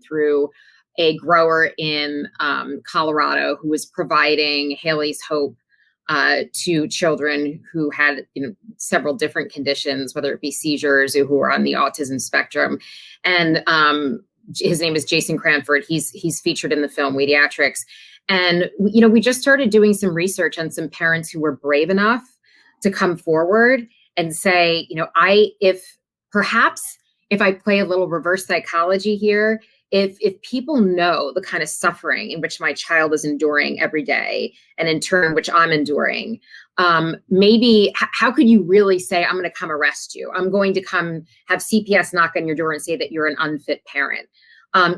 through a grower in Colorado who was providing Haley's Hope to children who had several different conditions, whether it be seizures or who are on the autism spectrum. And his name is Jason Cranford. He's featured in the film Weediatrics. And we just started doing some research on some parents who were brave enough to come forward and say, if I play a little reverse psychology here, if people know the kind of suffering in which my child is enduring every day, and in turn, which I'm enduring, maybe how could you really say, I'm going to come arrest you? I'm going to come have CPS knock on your door and say that you're an unfit parent.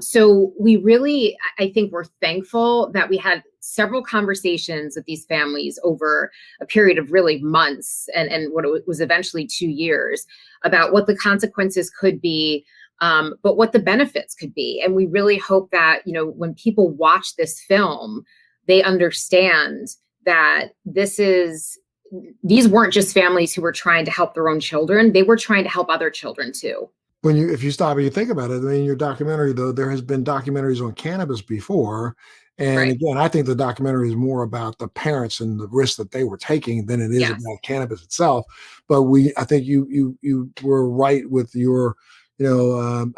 So we really, I think we're thankful that we had several conversations with these families over a period of really months and what it was eventually 2 years about what the consequences could be, but what the benefits could be. And we really hope that, when people watch this film, they understand that these weren't just families who were trying to help their own children. They were trying to help other children too. If you stop and you think about it, I mean, your documentary, though, there has been documentaries on cannabis before. And Right. Again, I think the documentary is more about the parents and the risks that they were taking than it is Yes. about cannabis itself. But I think you were right with your,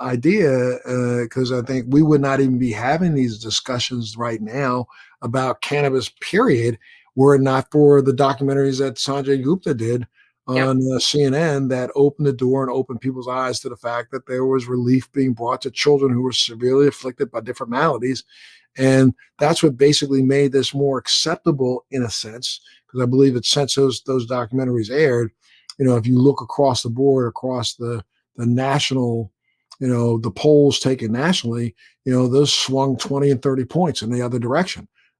idea, because I think we would not even be having these discussions right now about cannabis, period, were it not for the documentaries that Sanjay Gupta did on CNN that opened the door and opened people's eyes to the fact that there was relief being brought to children who were severely afflicted by different maladies. And that's what basically made this more acceptable in a sense, because I believe that since those documentaries aired, if you look across the board, across the national, the polls taken nationally, those swung 20 and 30 points in the other direction.